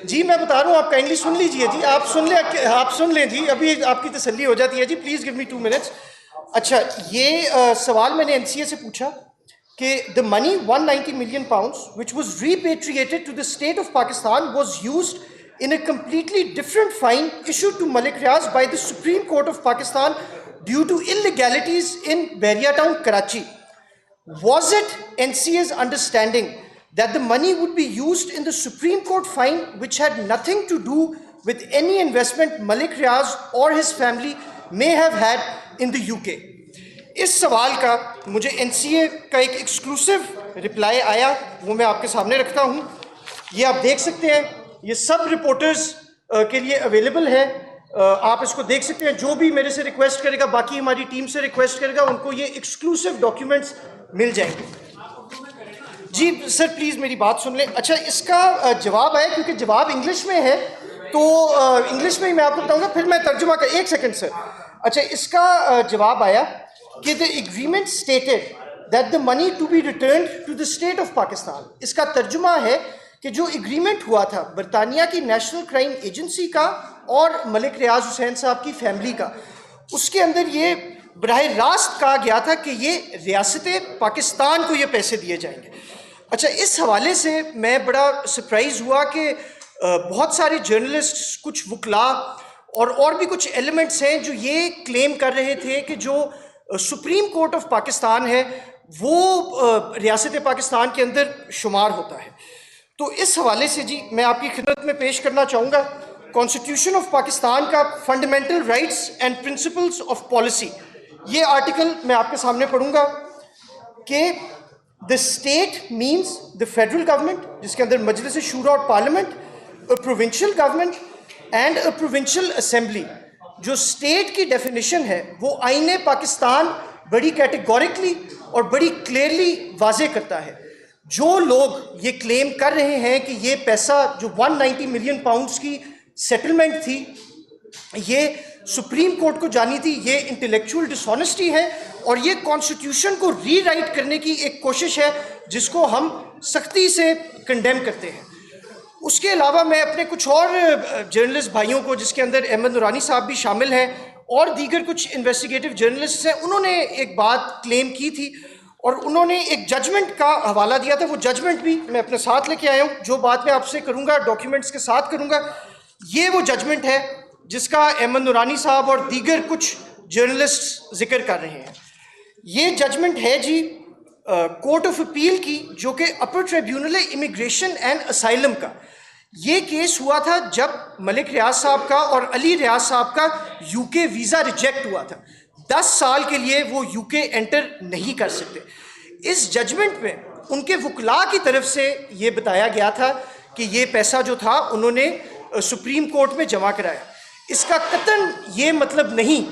جی میں بتا رہا ہوں, آپ کائنڈلی سن لیجئے جی, آپ سن لیں جی, ابھی آپ کی تسلی ہو جاتی ہے جی. Please give me 2 minutes. اچھا, یہ سوال میں نے این سی اے سے پوچھا کہ the money 190 million pounds which was repatriated to the state of Pakistan was used in a completely different fine issued to Malik Riaz by the Supreme Court of Pakistan due to illegalities in Bahria Town, Karachi. Was it NCA's understanding that the money would be used in the Supreme Court fine which had nothing to do with any investment Malik Riaz or his family may have had in the UK? اس سوال کا مجھے N C اے کا ایک exclusive reply آیا, وہ میں آپ کے سامنے رکھتا ہوں. یہ آپ دیکھ سکتے ہیں, یہ سب رپورٹرز کے لیے اویلیبل ہے, آپ اس کو دیکھ سکتے ہیں. جو بھی میرے سے ریکویسٹ کرے گا, باقی ہماری ٹیم سے ریکویسٹ کرے گا, ان کو یہ ایکسکلوسو ڈاکیومنٹس مل جائیں گے. جی سر پلیز میری بات سن لیں. اچھا, اس کا جواب آیا, کیونکہ جواب انگلش میں ہے تو انگلش میں ہی میں آپ کو بتاؤں گا, پھر میں ترجمہ کا. ایک سیکنڈ سر. اچھا, اس کا جواب آیا کہ the agreement stated that the money to be returned to the state of Pakistan. اس کا ترجمہ ہے کہ جو اگریمنٹ ہوا تھا برطانیہ کی نیشنل کرائم ایجنسی کا اور ملک ریاض حسین صاحب کی فیملی کا, اس کے اندر یہ براہ راست کہا گیا تھا کہ یہ ریاست پاکستان کو یہ پیسے دیے جائیں گے. اچھا, اس حوالے سے میں بڑا سرپرائز ہوا کہ بہت سارے جرنلسٹ, کچھ وکلاء اور بھی کچھ ایلیمنٹس ہیں جو یہ کلیم کر رہے تھے کہ جو سپریم کورٹ آف پاکستان ہے وہ ریاست پاکستان کے اندر شمار ہوتا ہے. تو اس حوالے سے جی میں آپ کی خدمت میں پیش کرنا چاہوں گا کانسٹیٹیوشن آف پاکستان کا fundamental rights and principles of policy. یہ آرٹیکل میں آپ کے سامنے پڑھوں گا کہ the state means the federal government, جس کے اندر مجلس شورا اور parliament, a provincial government and a provincial assembly. جو اسٹیٹ کی ڈیفینیشن ہے وہ آئین پاکستان بڑی کیٹیگوریکلی اور بڑی کلیئرلی واضح کرتا ہے. جو لوگ یہ کلیم کر رہے ہیں کہ یہ پیسہ جو 190 ملین پاؤنڈز کی سیٹلمنٹ تھی یہ سپریم کورٹ کو جانی تھی, یہ انٹلیکچوئل ڈس آنیسٹی ہے اور یہ کانسٹیٹیوشن کو ری رائٹ کرنے کی ایک کوشش ہے جس کو ہم سختی سے کنڈیم کرتے ہیں. اس کے علاوہ میں اپنے کچھ اور جرنلسٹ بھائیوں کو, جس کے اندر احمد نورانی صاحب بھی شامل ہیں اور دیگر کچھ انویسٹیگیٹو جرنلسٹ ہیں, انہوں نے ایک بات کلیم کی تھی اور انہوں نے ایک ججمنٹ کا حوالہ دیا تھا. وہ ججمنٹ بھی میں اپنے ساتھ لے کے آیا ہوں, جو بات میں آپ سے کروں گا ڈاکیومنٹس کے ساتھ کروں گا. یہ وہ ججمنٹ ہے جس کا احمد نورانی صاحب اور دیگر کچھ جرنلسٹ ذکر کر رہے ہیں. یہ ججمنٹ ہے جی کورٹ آف اپیل کی, جو کہ اپر ٹریبیونل امیگریشن اینڈ اسائلم کا. یہ کیس ہوا تھا جب ملک ریاض صاحب کا اور علی ریاض صاحب کا یو کے ویزا ریجیکٹ ہوا تھا. 10 سال کے لیے وہ یو کے انٹر نہیں کر سکتے. اس ججمنٹ میں ان کے وکلاء کی طرف سے یہ بتایا گیا تھا کہ یہ پیسہ جو تھا انہوں نے سپریم کورٹ میں جمع کرایا. اس کا قطعاً یہ مطلب نہیں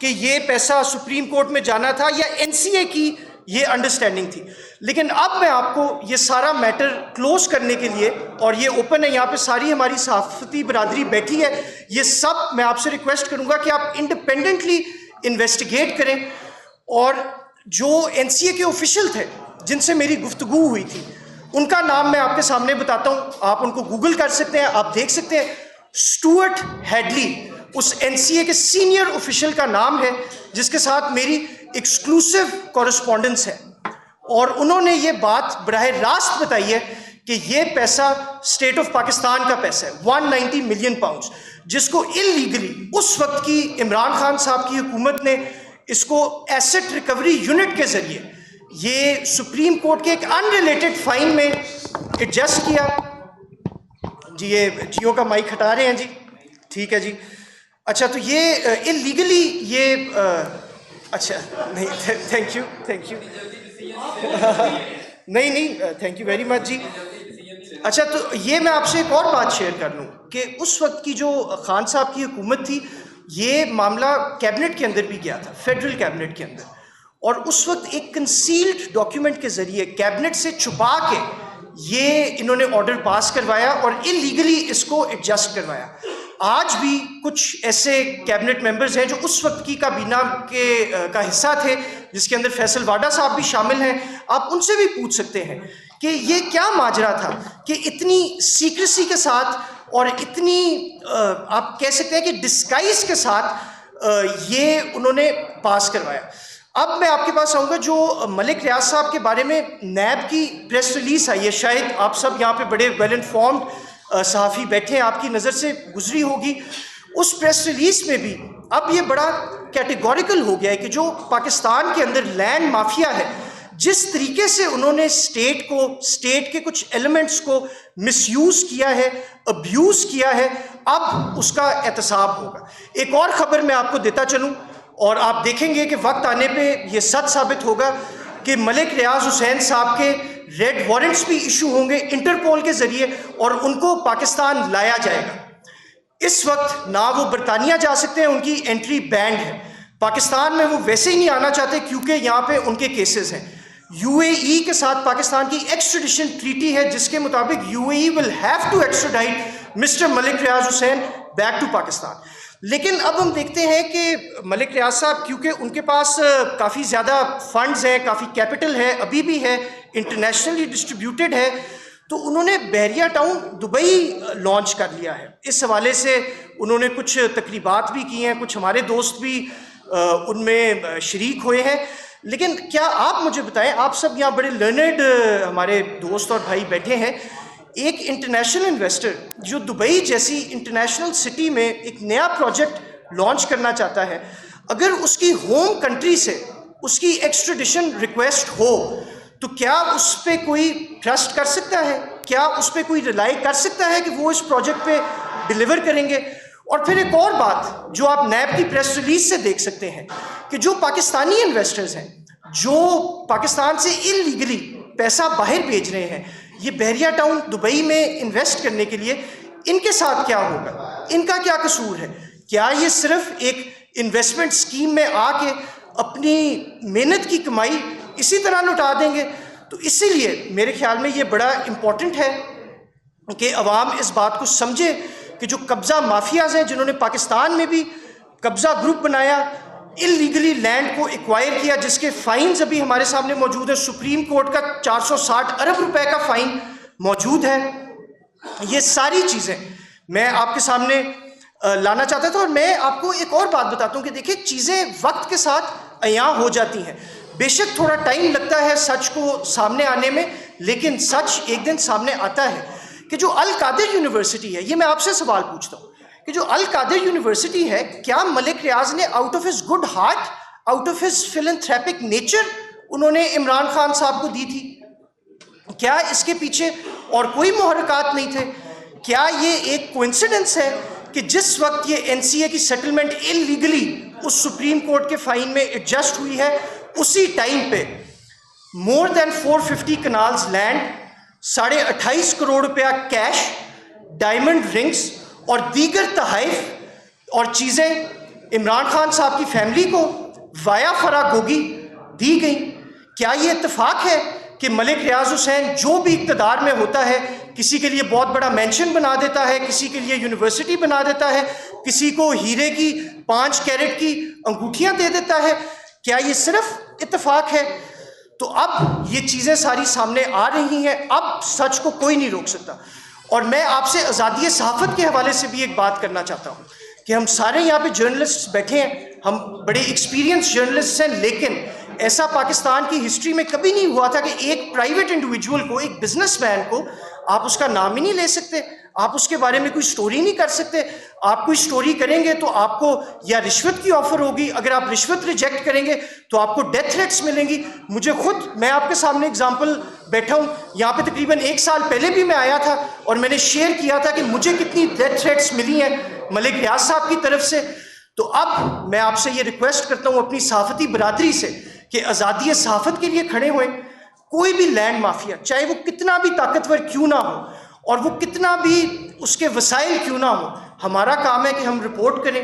کہ یہ پیسہ سپریم کورٹ میں جانا تھا یا این سی اے کی یہ انڈرسٹینڈنگ تھی. لیکن اب میں آپ کو یہ سارا میٹر کلوز کرنے کے لیے, اور یہ اوپن ہے, یہاں پہ ساری ہماری صحافتی برادری بیٹھی ہے, یہ سب میں آپ سے ریکویسٹ کروں گا کہ آپ انڈیپینڈنٹلی انویسٹیگیٹ کریں. اور جو این سی اے کے آفیشیل تھے جن سے میری گفتگو ہوئی تھی ان کا نام میں آپ کے سامنے بتاتا ہوں, آپ ان کو گوگل کر سکتے ہیں, آپ دیکھ سکتے ہیں. اسٹوارٹ ہیڈلی اس این سی اے کے سینئر آفیشیل کا نام ہے جس کے ساتھ میری ایکسکلوسو کورسپونڈنس ہے, اور انہوں نے یہ بات براہ راست بتائی ہے کہ یہ پیسہ اسٹیٹ آف پاکستان کا پیسہ ہے 190 ملین پاؤنڈز, جس کو انلیگلی اس وقت کی عمران خان صاحب کی حکومت نے اس کو ایسٹ ریکوری یونٹ کے ذریعے یہ سپریم کورٹ کے ایک ان ریلیٹڈ فائن میں ایڈجسٹ کیا. جی یہ جیو کا مائک ہٹا رہے ہیں جی, ٹھیک ہے جی. اچھا تو یہ انلیگلی یہ اچھا نہیں, تھینک یو نہیں تھینک یو ویری مچ جی. اچھا تو یہ میں آپ سے ایک اور بات شیئر کر لوں کہ اس وقت کی جو خان صاحب کی حکومت تھی یہ معاملہ کیبنٹ کے اندر بھی گیا تھا, فیڈرل کیبنٹ کے اندر, اور اس وقت ایک کنسیلڈ ڈاکیومنٹ کے ذریعے کیبنٹ سے چھپا کے یہ انہوں نے آرڈر پاس کروایا اور انلیگلی اس کو ایڈجسٹ کروایا. آج بھی کچھ ایسے کیبنٹ ممبرز ہیں جو اس وقت کی کابینہ کا حصہ تھے, جس کے اندر فیصل واڈا صاحب بھی شامل ہیں. آپ ان سے بھی پوچھ سکتے ہیں کہ یہ کیا ماجرا تھا کہ اتنی سیکریسی کے ساتھ اور اتنی آپ کہہ سکتے ہیں کہ ڈسکائز کے ساتھ یہ انہوں نے پاس کروایا. اب میں آپ کے پاس آؤں گا جو ملک ریاض صاحب کے بارے میں نیب کی پریس ریلیز آئی ہے, شاید آپ سب یہاں پہ بڑے ویل انفارمڈ صحافی بیٹھے ہیں, آپ کی نظر سے گزری ہوگی. اس پریس ریلیز میں بھی اب یہ بڑا کیٹیگوریکل ہو گیا ہے کہ جو پاکستان کے اندر لینڈ مافیا ہے, جس طریقے سے انہوں نے اسٹیٹ کے کچھ ایلیمنٹس کو مس یوز کیا ہے, ابیوز کیا ہے, اب اس کا احتساب ہوگا. ایک اور خبر میں آپ کو دیتا چلوں, اور آپ دیکھیں گے کہ وقت آنے پہ یہ سچ ثابت ہوگا کہ ملک ریاض حسین صاحب کے ریڈ وارنٹس بھی ایشو ہوں گے انٹرپول کے ذریعے, اور ان کو پاکستان لایا جائے گا. اس وقت نہ وہ برطانیہ جا سکتے ہیں, ان کی انٹری بینڈ ہے. پاکستان میں وہ ویسے ہی نہیں آنا چاہتے کیونکہ یہاں پہ ان کے کیسز ہیں. یو اے ای کے ساتھ پاکستان کی ایکسٹریڈیشن ٹریٹی ہے جس کے مطابق U A E will have to extradite Mr Malik Riaz Hussain back to Pakistan. لیکن اب ہم دیکھتے ہیں کہ ملک ریاض صاحب کیونکہ ان کے پاس کافی زیادہ فنڈز ہیں, کافی کیپٹل ہے, ابھی بھی ہے, انٹرنیشنلی ڈسٹریبیوٹیڈ ہے, تو انہوں نے بحریہ ٹاؤن دبئی لانچ کر لیا ہے. اس حوالے سے انہوں نے کچھ تقریبات بھی کی ہیں, کچھ ہمارے دوست بھی ان میں شریک ہوئے ہیں. لیکن کیا آپ مجھے بتائیں, آپ سب یہاں بڑے لرنڈ ہمارے دوست اور بھائی بیٹھے ہیں, ایک انٹرنیشنل انویسٹر جو دبئی جیسی انٹرنیشنل سٹی میں ایک نیا پروجیکٹ لانچ کرنا چاہتا ہے, اگر اس کی ہوم کنٹری سے اس کی ایکسٹریڈیشن ریکویسٹ ہو تو کیا اس پہ کوئی ٹرسٹ کر سکتا ہے, کیا اس پہ کوئی ریلائی کر سکتا ہے کہ وہ اس پروجیکٹ پہ ڈیلیور کریں گے؟ اور پھر ایک اور بات جو آپ نیب کی پریس ریلیز سے دیکھ سکتے ہیں کہ جو پاکستانی انویسٹرز ہیں جو پاکستان سے انلیگلی پیسہ باہر بھیج رہے ہیں یہ بحریہ ٹاؤن دبئی میں انویسٹ کرنے کے لیے, ان کے ساتھ کیا ہوگا, ان کا کیا قصور ہے؟ کیا یہ صرف ایک انویسٹمنٹ اسکیم میں آ کے اپنی محنت کی کمائی اسی طرح لوٹا دیں گے؟ تو اسی لیے میرے خیال میں یہ بڑا امپورٹنٹ ہے کہ عوام اس بات کو سمجھے کہ جو قبضہ مافیاز ہیں جنہوں نے پاکستان میں بھی قبضہ گروپ بنایا, انلیگلی لینڈ کو ایکوائر کیا, جس کے فائنز ابھی ہمارے سامنے موجود ہیں, سپریم کورٹ کا 460 ارب روپے کا فائن موجود ہے. یہ ساری چیزیں میں آپ کے سامنے لانا چاہتا تھا. اور میں آپ کو ایک اور بات بتاتا ہوں کہ دیکھیں چیزیں وقت کے ساتھ عیاں ہو جاتی ہیں. بے شک تھوڑا ٹائم لگتا ہے سچ کو سامنے آنے میں, لیکن سچ ایک دن سامنے آتا ہے. کہ جو القادر یونیورسٹی ہے, یہ میں آپ سے سوال پوچھتا ہوں کہ جو القادر یونیورسٹی ہے, کیا ملک ریاض نے out of his good heart, out of his philanthropic nature انہوں نے عمران خان صاحب کو دی تھی؟ کیا اس کے پیچھے اور کوئی محرکات نہیں تھے؟ کیا یہ ایک کوئنسیڈنس ہے کہ جس وقت یہ این سی اے کی سیٹلمنٹ انلیگلی اس سپریم کورٹ کے فائن میں ایڈجسٹ ہوئی ہے, اسی ٹائم پہ مور دین 450 کنالز لینڈ, 28.5 کروڑ روپیہ کیش, ڈائمنڈ رنگز اور دیگر تحائف اور چیزیں عمران خان صاحب کی فیملی کو وایا فراگوگی دی گئیں؟ کیا یہ اتفاق ہے کہ ملک ریاض حسین جو بھی اقتدار میں ہوتا ہے کسی کے لیے بہت بڑا مینشن بنا دیتا ہے, کسی کے لیے یونیورسٹی بنا دیتا ہے, کسی کو ہیرے کی 5 کیرٹ کی انگوٹھیاں دے دیتا ہے؟ کیا یہ صرف اتفاق ہے؟ تو اب یہ چیزیں ساری سامنے آ رہی ہیں, اب سچ کو کوئی نہیں روک سکتا. اور میں آپ سے آزادی صحافت کے حوالے سے بھی ایک بات کرنا چاہتا ہوں کہ ہم سارے یہاں پہ جرنلسٹ بیٹھے ہیں, ہم بڑے ایکسپیرینس جرنلسٹ ہیں, لیکن ایسا پاکستان کی ہسٹری میں کبھی نہیں ہوا تھا کہ ایک پرائیویٹ انڈیویجول کو, ایک بزنس مین کو آپ اس کا نام ہی نہیں لے سکتے, آپ اس کے بارے میں کوئی سٹوری نہیں کر سکتے. آپ کوئی سٹوری کریں گے تو آپ کو یا رشوت کی آفر ہوگی, اگر آپ رشوت ریجیکٹ کریں گے تو آپ کو ڈیتھ تھریٹس ملیں گی. مجھے خود, میں آپ کے سامنے اگزامپل بیٹھا ہوں, یہاں پہ تقریباً 1 سال پہلے بھی میں آیا تھا اور میں نے شیئر کیا تھا کہ مجھے کتنی ڈیتھ تھریٹس ملی ہیں ملک ریاض صاحب کی طرف سے. تو اب میں آپ سے یہ ریکویسٹ کرتا ہوں اپنی صحافتی برادری سے کہ آزادی صحافت کے لیے کھڑے ہوئیں. کوئی بھی لینڈ مافیا, چاہے وہ کتنا بھی طاقتور کیوں نہ ہو اور وہ کتنا بھی اس کے وسائل کیوں نہ ہو, ہمارا کام ہے کہ ہم رپورٹ کریں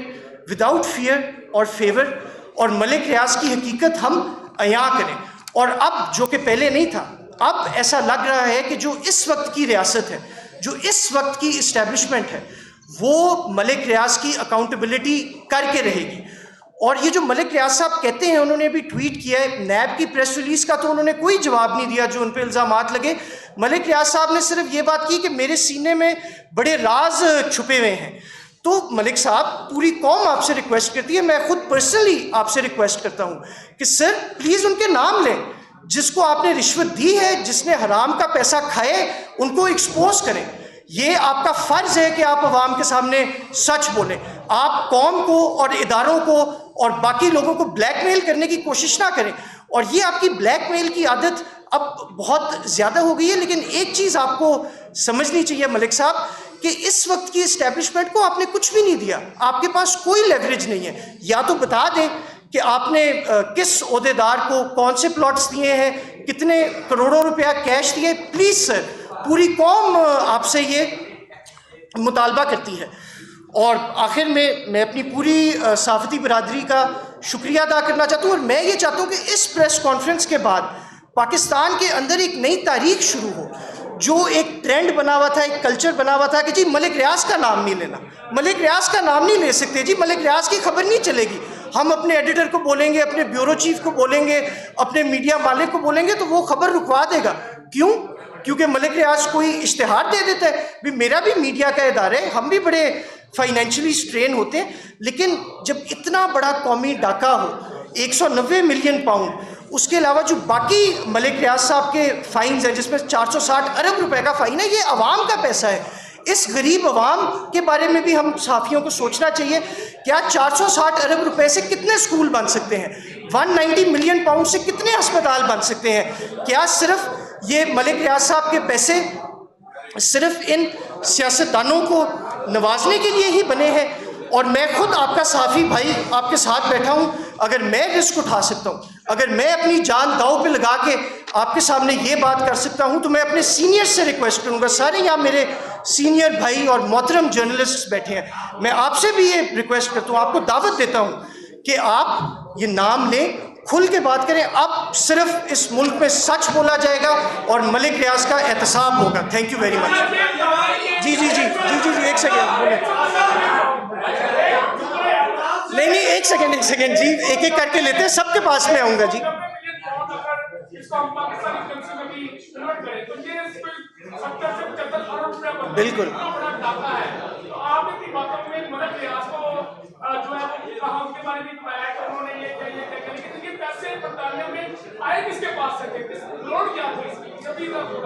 وداؤٹ فیئر اور فیور, اور ملک ریاض کی حقیقت ہم عیاں کریں. اور اب جو کہ پہلے نہیں تھا, اب ایسا لگ رہا ہے کہ جو اس وقت کی ریاست ہے, جو اس وقت کی اسٹیبلشمنٹ ہے, وہ ملک ریاض کی اکاؤنٹیبلٹی کر کے رہے گی. اور یہ جو ملک ریاض صاحب کہتے ہیں, انہوں نے بھی ٹویٹ کیا ہے, نیب کی پریس ریلیز کا تو انہوں نے کوئی جواب نہیں دیا جو ان پہ الزامات لگے. ملک ریاض صاحب نے صرف یہ بات کی کہ میرے سینے میں بڑے راز چھپے ہوئے ہیں. تو ملک صاحب, پوری قوم آپ سے ریکویسٹ کرتی ہے, میں خود پرسنلی آپ سے ریکویسٹ کرتا ہوں کہ سر پلیز ان کے نام لیں. جس کو آپ نے رشوت دی ہے, جس نے حرام کا پیسہ کھائے, ان کو ایکسپوز کریں. یہ آپ کا فرض ہے کہ آپ عوام کے سامنے سچ بولیں. آپ قوم کو اور اداروں کو اور باقی لوگوں کو بلیک میل کرنے کی کوشش نہ کریں. اور یہ آپ کی بلیک میل کی عادت اب بہت زیادہ ہو گئی ہے. لیکن ایک چیز آپ کو سمجھنی چاہیے ملک صاحب, کہ اس وقت کی اسٹیبلشمنٹ کو آپ نے کچھ بھی نہیں دیا. آپ کے پاس کوئی لیوریج نہیں ہے. یا تو بتا دیں کہ آپ نے کس عہدیدار کو کون سے پلاٹس دیے ہیں, کتنے کروڑوں روپیہ کیش دیے. پلیز سر, پوری قوم آپ سے یہ مطالبہ کرتی ہے. اور آخر میں اپنی پوری صحافتی برادری کا شکریہ ادا کرنا چاہتا ہوں. اور میں یہ چاہتا ہوں کہ اس پریس کانفرنس کے بعد پاکستان کے اندر ایک نئی تاریخ شروع ہو. جو ایک ٹرینڈ بنا ہوا تھا, ایک کلچر بنا ہوا تھا کہ جی ملک ریاض کا نام نہیں لینا, ملک ریاض کا نام نہیں لے سکتے, جی ملک ریاض کی خبر نہیں چلے گی. ہم اپنے ایڈیٹر کو بولیں گے, اپنے بیورو چیف کو بولیں گے, اپنے میڈیا مالک کو بولیں گے, تو وہ خبر رکوا دے گا. کیوں؟ کیونکہ ملک ریاض کوئی اشتہار دے دیتا ہے. بھی میرا بھی میڈیا کا ادارہ ہے, ہم بھی بڑے فائنینشلی اسٹرین ہوتے ہیں. لیکن جب اتنا بڑا قومی ڈاکہ ہو, 190 ملین پاؤنڈ, اس کے علاوہ جو باقی ملک ریاض صاحب کے فائنز ہیں, جس میں 460 ارب روپے کا فائن ہے, یہ عوام کا پیسہ ہے. اس غریب عوام کے بارے میں بھی ہم صحافیوں کو سوچنا چاہیے. کیا 460 ارب روپے سے کتنے اسکول بن سکتے ہیں؟ 190 ملین پاؤنڈ سے کتنے ہسپتال بن سکتے ہیں؟ کیا صرف یہ ملک ریاض صاحب کے پیسے صرف ان سیاستدانوں کو نوازنے کے لیے ہی بنے ہیں؟ اور میں خود آپ کا صحافی بھائی آپ کے ساتھ بیٹھا ہوں. اگر میں رسک اٹھا سکتا ہوں, اگر میں اپنی جان داؤ پہ لگا کے آپ کے سامنے یہ بات کر سکتا ہوں, تو میں اپنے سینئر سے ریکویسٹ کروں گا. سارے یہاں میرے سینئر بھائی اور محترم جرنلسٹ بیٹھے ہیں, میں آپ سے بھی یہ ریکویسٹ کرتا ہوں, آپ کو دعوت دیتا ہوں کہ آپ یہ نام لیں, کھل کے بات کریں. اب صرف اس ملک میں سچ بولا جائے گا اور ملک ریاض کا احتساب ہوگا. Thank you very much. جی جی جی جی جی جی ایک سیکنڈ بولیں. نہیں ایک سیکنڈ جی, ایک ایک کر کے لیتے ہیں, سب کے پاس میں آؤں گا. جی بالکل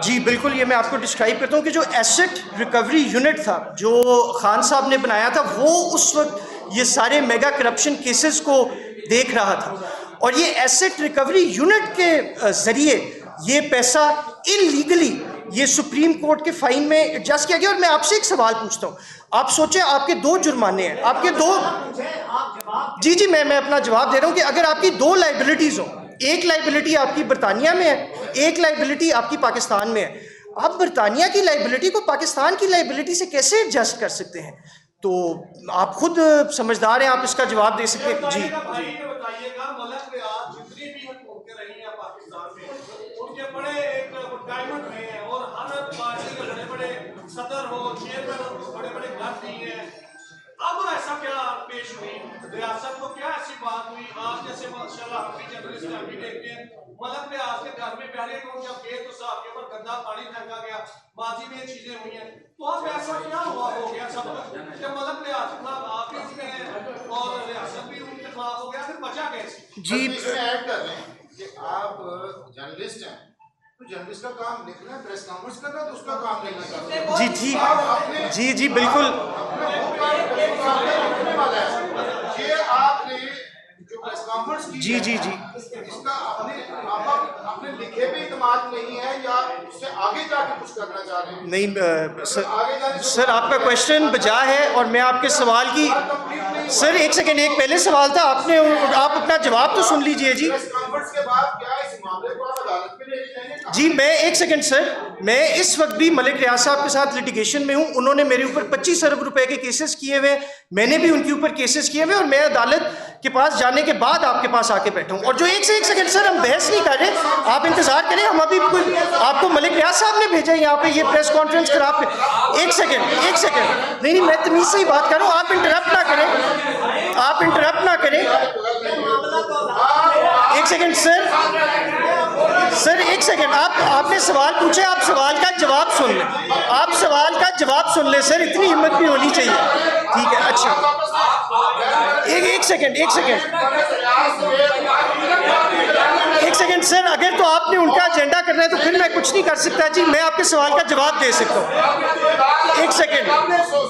جی بالکل, یہ میں آپ کو ڈسکرائب کرتا ہوں کہ جو ایسٹ ریکوری یونٹ تھا جو خان صاحب نے بنایا تھا, وہ اس وقت یہ سارے میگا کرپشن کیسز کو دیکھ رہا تھا. اور یہ ایسٹ ریکوری یونٹ کے ذریعے یہ پیسہ انلیگلی یہ سپریم کورٹ کے فائن میں ایڈجسٹ کیا گیا. اور میں آپ سے ایک سوال پوچھتا ہوں, آپ سوچیں آپ کے 2 جرمانے ہیں, آپ کے 2 جی میں اپنا جواب دے رہا ہوں کہ اگر آپ کی 2 لائبلٹیز ہوں, ایک لائبلٹی آپ کی برطانیہ میں ہے, ایک لائبلٹی آپ کی پاکستان میں ہے, آپ برطانیہ کی لائبلٹی کو پاکستان کی لائبلٹی سے کیسے ایڈجسٹ کر سکتے ہیں؟ تو آپ خود سمجھدار ہیں, آپ اس کا جواب دے سکتے ہیں. جی صدر ہو, چیئرمین ہو, بڑے بڑے گھر بھی ہیں. اب ایسا کیا پیش ہوئی ریاست کو, کیا ایسی بات ہوئی؟ آج جیسے ماشاءاللہ ہم بھی جرنلسٹ ہم بھی دیکھتے ہیں, ملک ریاض کے گھر میں پہلے لوگ جب گئے تو صاحب کے اوپر گندا پانی پھینکا گیا, ماضی میں یہ چیزیں ہوئی ہیں. تو اب ایسا کیا ہوا ہو گیا سب کہ ملک ریاض کے خلاف آپ بھی اس میں ہیں اور ریاست بھی ان کے خلاف ہو گیا, پھر بچا کیسے؟ جی اس میں ایڈ کر رہے ہیں کہ آپ جرنلسٹ ہیں, تو جرنلسٹ کا کام لکھنا ہے, پریس کانفرنس کرنا ہے, تو اس کا کام لکھنا چاہیے. جی ٹھیک, جی بالکل. یہ آپ نے جو پریس کانفرنس کی جی اس کا آپ نے لکھے بھی اعتماد نہیں ہے, یا اس سے آگے جا کے کچھ کرنا چاہ رہے ہیں؟ نہیں سر, آپ کا کوشچن بجا ہے اور میں آپ کے سوال کی سر ایک سیکنڈ, ایک پہلے سوال تھا, آپ اپنا جواب تو سن لیجئے. جی جی میں ایک سیکنڈ سر, میں اس وقت بھی ملک ریاض صاحب کے ساتھ لٹیگیشن میں ہوں. انہوں نے میرے اوپر 25 ارب روپے کے کیسز کیے ہوئے, میں نے بھی ان کے اوپر کیسز کیے ہوئے, اور میں عدالت کے پاس جانے کے بعد آپ کے پاس آ کے بیٹھا ہوں. اور جو ایک سیکنڈ سر, ہم بحث نہیں کر رہے, آپ انتظار کریں. ہم ابھی آپ کو ملک ریاض صاحب نے بھیجا یہاں پہ یہ پریس کانفرنس کر, آپ ایک سیکنڈ نہیں میں تمیز سے ہی بات کر رہا ہوں, آپ انٹرپٹ نہ کریں. آپ انٹرپٹ نہ کریں. ایک سیکنڈ سر ایک سیکنڈ. آپ نے سوال پوچھا, آپ سوال کا جواب سن لیں. آپ سوال کا جواب سن لیں سر, اتنی ہمت بھی ہونی چاہیے. ٹھیک ہے, اچھا ایک سیکنڈ سر, اگر تو آپ نے ان کا ایجنڈا کرنا ہے تو پھر میں کچھ نہیں کر سکتا جی. میں آپ کے سوال کا جواب دے سکتا ہوں. ایک سیکنڈ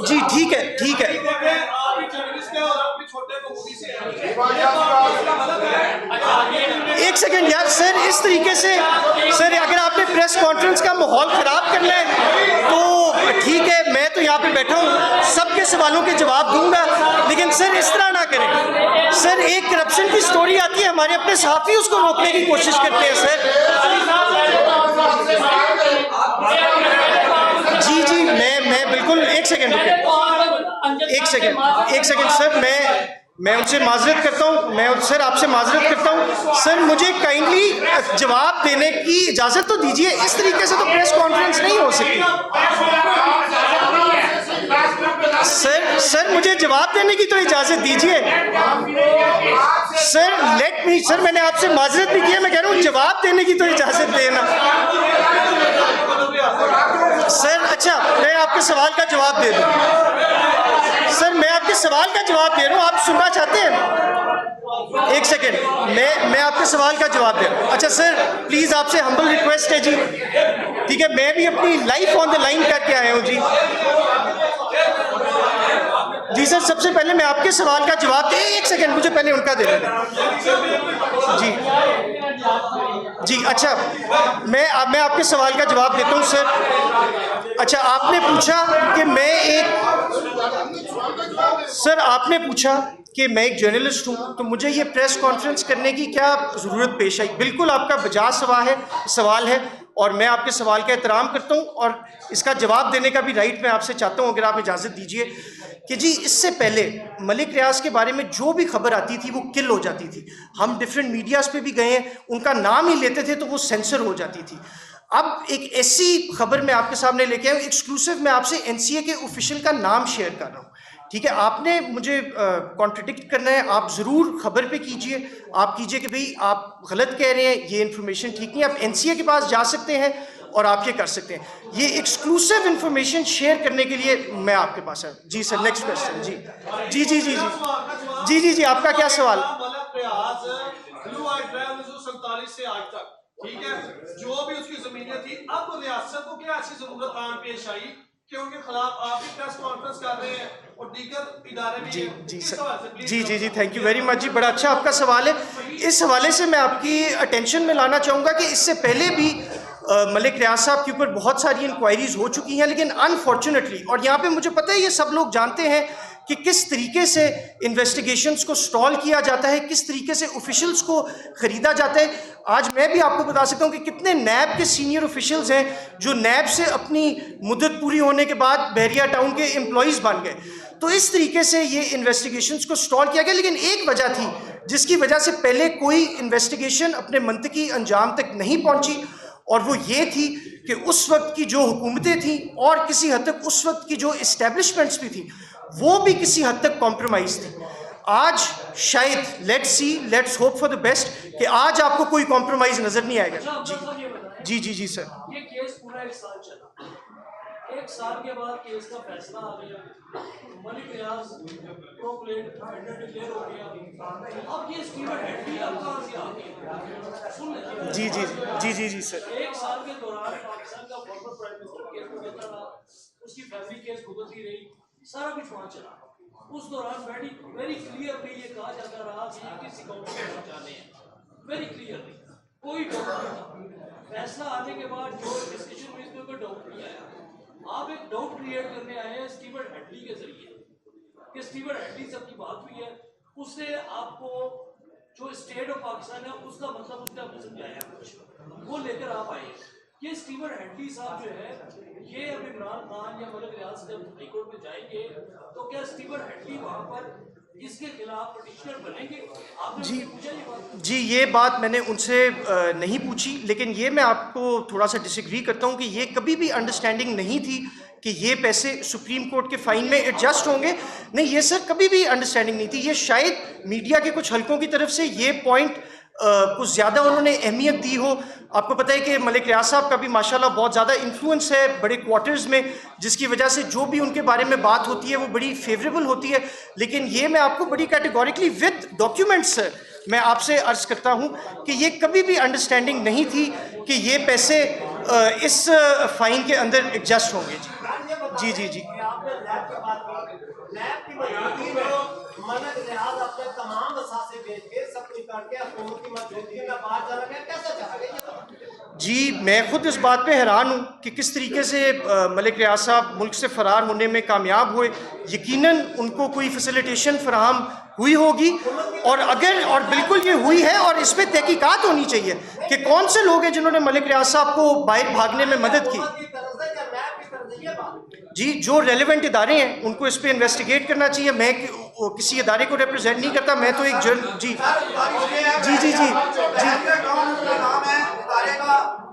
جی, ٹھیک ہے. ایک سیکنڈ یار سر, اس طریقے سے سر اگر آپ نے پریس کانفرنس کا ماحول خراب کرنا ہے تو ٹھیک ہے, میں تو یہاں پہ بیٹھا ہوں, سب کے سوالوں کے جواب دوں گا, لیکن سر اس طرح نہ کریں. سر ایک کرپشن کی سٹوری آتی ہے, ہمارے اپنے صحافی اس کو روکنے کی کوشش کرتے ہیں سر. جی میں بالکل, ایک سیکنڈ سر, میں ان سے معذرت کرتا ہوں, میں سر آپ سے معذرت کرتا ہوں. سر مجھے کائنڈلی جواب دینے کی اجازت تو دیجیے, اس طریقے سے تو پریس کانفرنس نہیں ہو سکتی. سر مجھے جواب دینے کی تو اجازت دیجیے. سر میں نے آپ سے معذرت بھی کی ہے, میں کہہ رہا ہوں جواب دینے کی تو اجازت دینا. سر اچھا میں آپ کے سوال کا جواب دے دوں. سر میں آپ کے سوال کا جواب دے رہا ہوں, آپ سننا چاہتے ہیں؟ ایک سیکنڈ, میں آپ کے سوال کا جواب دے رہا ہوں. اچھا سر پلیز آپ سے ہمبل ریکویسٹ ہے جی, ٹھیک ہے, میں بھی اپنی لائف آن دا لائن کر کے آیا ہوں جی. جی سر سب سے پہلے میں آپ کے سوال کا جواب دے, ایک سیکنڈ مجھے پہلے ان کا دے دیں. جی اچھا میں آپ کے سوال کا جواب دیتا ہوں سر. اچھا آپ نے پوچھا کہ میں ایک جرنلسٹ ہوں, تو مجھے یہ پریس کانفرنس کرنے کی کیا ضرورت پیش آئی. بالکل آپ کا بجا سوال ہے, اور میں آپ کے سوال کا احترام کرتا ہوں, اور اس کا جواب دینے کا بھی رائٹ میں آپ سے چاہتا ہوں, اگر آپ اجازت دیجیے. کہ جی اس سے پہلے ملک ریاض کے بارے میں جو بھی خبر آتی تھی وہ کل ہو جاتی تھی. ہم ڈفرینٹ میڈیاز پہ بھی گئے ہیں, ان کا نام ہی لیتے تھے تو وہ سینسر ہو جاتی تھی. اب ایک ایسی خبر میں آپ کے سامنے لے کے آیا ہوں, ایکسکلوسیو میں آپ سے NCA کے آفیشیل کا نام شیئر کر رہا ہوں. ٹھیک ہے, آپ نے مجھے کانٹرڈکٹ کرنا ہے, آپ ضرور خبر پہ کیجئے, آپ کیجئے کہ بھئی آپ غلط کہہ رہے ہیں, یہ انفارمیشن ٹھیک نہیں ہے. آپ NCA کے پاس جا سکتے ہیں اور آپ یہ کر سکتے ہیں. یہ ایکسکلوسیو انفارمیشن شیئر کرنے کے لیے میں آپ کے پاس آیا. جی سر نیکسٹ کویسچن. جی آپ کا کیا سوال؟ ٹھیک ہے, جو بھی اس کی زمینیں تھی, اب ریاست کو کیا ایسی ضرورت آن پیش آئی کہ ان کے خلاف آپ بھی پریس کانفرنس کر رہے ہیں اور دیگر ادارے بھی ہیں؟ جی تھینک یو ویری مچ جی, بڑا اچھا آپ کا سوال ہے. اس حوالے سے میں آپ کی اٹینشن میں لانا چاہوں گا کہ اس سے پہلے بھی ملک ریاض صاحب کے اوپر بہت ساری انکوائریز ہو چکی ہیں, لیکن انفارچونیٹلی, اور یہاں پہ مجھے پتہ ہے یہ سب لوگ جانتے ہیں کہ کس طریقے سے انویسٹیگیشنز کو سٹال کیا جاتا ہے, کس طریقے سے آفیشلز کو خریدا جاتا ہے. آج میں بھی آپ کو بتا سکتا ہوں کہ کتنے نیب کے سینئر آفیشلز ہیں جو نیب سے اپنی مدت پوری ہونے کے بعد بحریہ ٹاؤن کے امپلائیز بن گئے. تو اس طریقے سے یہ انویسٹیگیشنز کو سٹال کیا گیا, لیکن ایک وجہ تھی جس کی وجہ سے پہلے کوئی انویسٹیگیشن اپنے منطقی انجام تک نہیں پہنچی, اور وہ یہ تھی کہ اس وقت کی جو حکومتیں تھیں اور کسی حد تک اس وقت کی جو اسٹیبلشمنٹس بھی تھیں وہ بھی کسی حد تک کمپرومائز تھی. آج شاید let's hope for the best کہ آج آپ کو کوئی کمپرومائز نظر نہیں آئے گا. جی سر. یہ کیس پورا 1 سال چلا, 1 سال کے بعد کیس کا فیصلہ آ گیا, ملک ریاض ڈکلیئر ہو گیا. اب یہ اسٹیون ہیڈلی اب کہاں سے آ گیا؟ سن لیں. جی سر. 1 سال کے دوران پاکستان کا فارمر پرائم منسٹر کیس گزرتا رہا, اس کی فیملی کیس گزرتی رہی, سارا کچھ وہاں چلا. اس دوران ویری کلیئرلی یہ کہا جاتا رہا کہ یہ کسی قوم کے پہنچانے ہیں, ویری کلیئرلی, کوئی ڈاؤٹ نہیں تھا. فیصلہ آنے کے بعد جو ڈسکشن ہوئی اس میں کوئی ڈاؤٹ نہیں آیا. آپ ایک ڈاؤٹ کریٹ کرنے آئے ہیں اسٹیون ہیڈلی کے ذریعے کہ اسٹیون ہیڈلی سے اپنی بات ہوئی ہے, اس نے آپ کو جو اسٹیٹ آف پاکستان ہے اس کا مطلب اس نے آپ کو سمجھایا کچھ, وہ لے کر آپ آئے. یہ اسٹیون ہیڈلی صاحب جو ہے یہ اب عمران خان یا ملک ریاض جب ہائی کورٹ میں جائیں گے تو کیا اسٹیون ہیڈلی وہاں پر اس کے خلاف پٹیشنر بنیں گے؟ آپ نے پوچھا یہ بات؟ جی یہ بات میں نے ان سے نہیں پوچھی, لیکن یہ میں آپ کو تھوڑا سا ڈس ایگری کرتا ہوں کہ یہ کبھی بھی انڈرسٹینڈنگ نہیں تھی کہ یہ پیسے سپریم کورٹ کے فائن میں ایڈجسٹ ہوں گے. نہیں، یہ سر کبھی بھی انڈرسٹینڈنگ نہیں تھی. یہ شاید میڈیا کے کچھ حلقوں کی طرف سے یہ پوائنٹ کچھ زیادہ انہوں نے اہمیت دی ہو. آپ کو پتہ ہے کہ ملک ریاض صاحب کا بھی ماشاءاللہ بہت زیادہ انفلوئنس ہے بڑے کوارٹرز میں، جس کی وجہ سے جو بھی ان کے بارے میں بات ہوتی ہے وہ بڑی فیوریبل ہوتی ہے. لیکن یہ میں آپ کو بڑی کیٹیگوریکلی ود ڈاکیومنٹس میں آپ سے عرض کرتا ہوں کہ یہ کبھی بھی انڈرسٹینڈنگ نہیں تھی کہ یہ پیسے اس فائن کے اندر ایڈجسٹ ہوں گے. جی جی جی ملک ریاض اپنے تمام اثاثے بیچ کے سب کچھ کر کے حکومت کی موجودگی میں باہر چلا گیا، کیسے چلا گیا؟ جی میں خود اس بات پہ حیران ہوں کہ کس طریقے سے ملک ریاض صاحب ملک سے فرار ہونے میں کامیاب ہوئے. یقیناً ان کو کوئی فیسیلیٹیشن فراہم ہوئی ہوگی، اور اگر اور بالکل یہ ہوئی ہے، اور اس پہ تحقیقات ہونی چاہیے کہ کون سے لوگ ہیں جنہوں نے ملک ریاض صاحب کو باہر بھاگنے میں مدد کی. جی جو ریلیونٹ ادارے ہیں ان کو اس پہ انویسٹیگیٹ کرنا چاہیے. میں کسی ادارے کو ریپرزینٹ نہیں کرتا، میں تو ایک جی جی جی جی جی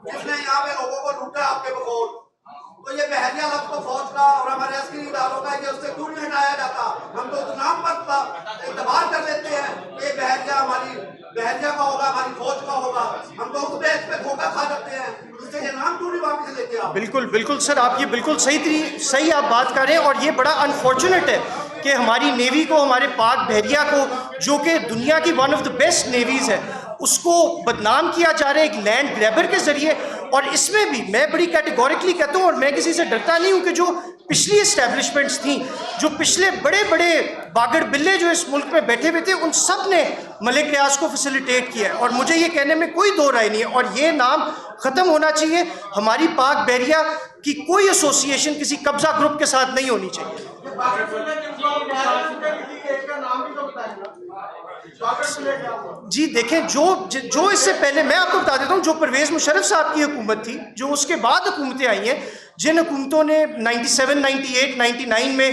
جس نے یہاں پہ لوگوں کو لوٹا آپ کے بغور، تو یہ بحریہ لفظ کو فوج کا اور ہمارے عسکری اداروں کا یہ اس سے کیوں نہیں ہٹایا جاتا؟ ہم تو اس نام پر اعتبار کر لیتے ہیں کہ بحریہ ہماری بحریہ کا ہوگا، ہماری فوج کا ہوگا، ہم تو اس پہ دھوکہ کھا جاتے ہیں. اس سے یہ نام کیوں نہیں واپس لیتے آپ؟ بالکل بالکل سر، آپ یہ بالکل صحیح آپ بات کر رہے ہیں. اور یہ بڑا انفارچونیٹ ہے کہ ہماری نیوی کو، ہمارے پاک بحریہ کو، جو کہ دنیا کی one of the best Neves ہے، اس کو بدنام کیا جا رہا ہے ایک لینڈ گریبر کے ذریعے. اور اس میں بھی میں بڑی کیٹیگوریکلی کہتا ہوں، اور میں کسی سے ڈرتا نہیں ہوں، کہ جو پچھلی اسٹیبلشمنٹس تھیں، جو پچھلے بڑے بڑے باگڑ بلے جو اس ملک میں بیٹھے ہوئے تھے، ان سب نے ملک ریاض کو فیسیلیٹیٹ کیا ہے. اور مجھے یہ کہنے میں کوئی دو رائے نہیں ہے، اور یہ نام ختم ہونا چاہیے. ہماری پاک بحریہ کی کوئی ایسوسیشن کسی قبضہ گروپ کے ساتھ نہیں ہونی چاہیے. جی دیکھیں، جو اس سے پہلے میں آپ کو بتا دیتا ہوں، جو پرویز مشرف صاحب کی حکومت تھی، جو اس کے بعد حکومتیں آئی ہیں، جن حکومتوں نے 97 98 99 میں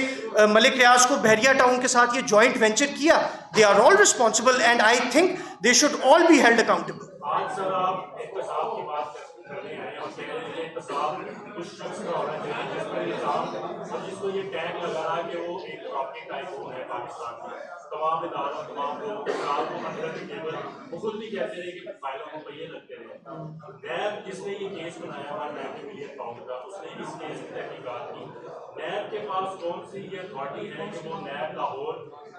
ملک ریاض کو بحریہ ٹاؤن کے ساتھ یہ جوائنٹ وینچر کیا، they are all responsible and I think they should all be held accountable. آج سر آپ احتساب کی بات کر رہے ہیں اور کہہ رہے ہیں کہ احتساب کچھ شخص کا ہونا چاہیے جس پر الزام اور جس کو یہ ٹیگ لگا رہا ہے کہ وہ ایک پراپرٹی ٹائپ ہو ہے پاکستان میں. تمام اداروں، تمام لوگوں کو اندر ٹیبل وہ خود بھی کہتے رہے کہ فائلوں کو پہیے لگتے رہے. نیب جس نے یہ کیس بنایا ہوا 90 ملین پاؤنڈ کا، اس نے اس کیس کی تحقیقات کی. نیب کے پاس کون سی یہ اتھارٹی ہے کہ وہ نیب لاہور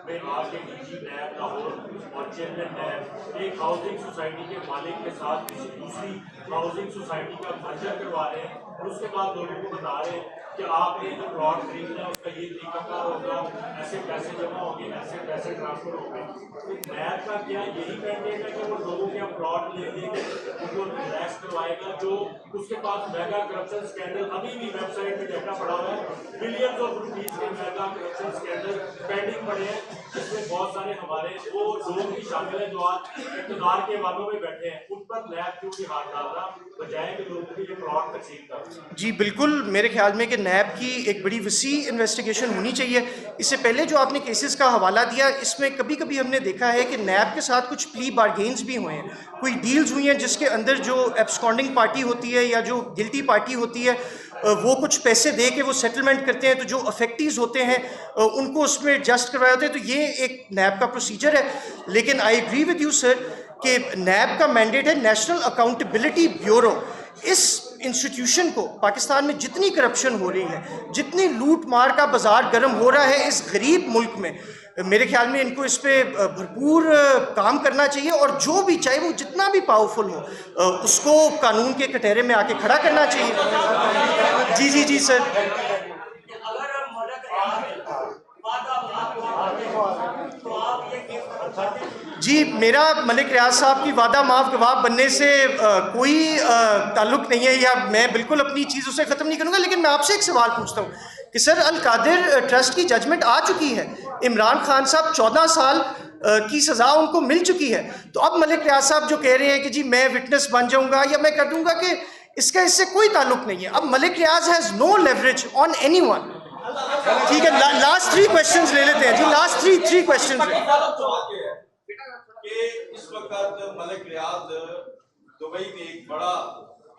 میں آ کے ڈی جی نیب لاہور اور چیئرمین نیب ایک ہاؤسنگ سوسائٹی کے مالک کے ساتھ کسی دوسری ہاؤسنگ سوسائٹی کا مرجر کروا رہے ہیں، اور اس کے بعد لوگوں کو بتا رہے ہیں کہ آپ نے جو پلاٹ خریدنا ہے اس کا یہ طریقہ کار ہوگا، ایسے پیسے جمع ہوں گے، ایسے پیسے ٹرانسفر ہوں گے. نیب کا کیا یہی مینڈیٹ ہے کہ وہ لوگوں کے پلاٹ لے لے کے ان کو ریلیکس کروائے گا؟ جو اس کے پاس میگا کرپشن اسکینڈل ابھی بھی ویب سائٹ پہ ڈیٹا پڑا ہوا ہے، بلینز آف روپیز کے میگا کرپشن اسکینڈل پینڈنگ پڑے ہیں، جس میں بہت سارے ہمارے وہ لوگ بھی شامل ہیں جو آج اقتدار کے والوں میں بیٹھے ہیں. ان پر نیب کیوں نہیں ہاتھ ڈال رہا بجائے کہ لوگوں کے یہ پلاٹ تقسیم کر؟ جی بالکل، میرے خیال میں کہ نیب کی ایک بڑی وسیع انویسٹیگیشن ہونی چاہیے. اس سے پہلے جو آپ نے کیسز کا حوالہ دیا، اس میں کبھی کبھی ہم نے دیکھا ہے کہ نیب کے ساتھ کچھ پلی بارگینز بھی ہوئے ہیں، کوئی ڈیلز ہوئی ہیں جس کے اندر جو ایبسکانڈنگ پارٹی ہوتی ہے یا جو گلٹی پارٹی ہوتی ہے وہ کچھ پیسے دے کے وہ سیٹلمنٹ کرتے ہیں، تو جو افیکٹیز ہوتے ہیں ان کو اس میں ایڈجسٹ کروایا ہوتا ہے. تو یہ ایک نیب کا پروسیجر ہے. لیکن I agree with you sir کہ نیب کا مینڈیٹ ہے نیشنل اکاؤنٹیبلٹی بیورو. اس انسٹیٹیوشن کو پاکستان میں جتنی کرپشن ہو رہی ہے، جتنی لوٹ مار کا بازار گرم ہو رہا ہے اس غریب ملک میں، میرے خیال میں ان کو اس پہ بھرپور کام کرنا چاہیے. اور جو بھی چاہے وہ جتنا بھی پاورفل ہو اس کو قانون کے کٹہرے میں آ کے کھڑا کرنا چاہیے. جی جی جی سر. جی میرا ملک ریاض صاحب کی وعدہ معاف گواہ بننے سے کوئی تعلق نہیں ہے، یا میں بالکل اپنی چیزوں سے ختم نہیں کروں گا. لیکن میں آپ سے ایک سوال پوچھتا ہوں کہ سر القادر ٹرسٹ کی ججمنٹ آ چکی ہے، عمران خان صاحب 14 سال کی سزا ان کو مل چکی ہے، تو اب ملک ریاض صاحب جو کہہ رہے ہیں کہ جی میں وٹنس بن جاؤں گا یا میں کر دوں گا، کہ اس کا اس سے کوئی تعلق نہیں ہے. اب Malik Riaz has no leverage on anyone. ٹھیک ہے، لاسٹ 3 کویسچنز لے لیتے ہیں. جی لاسٹ 3 کویسچنز کہ اس وقت ملک ریاض دبئی میں ایک بڑا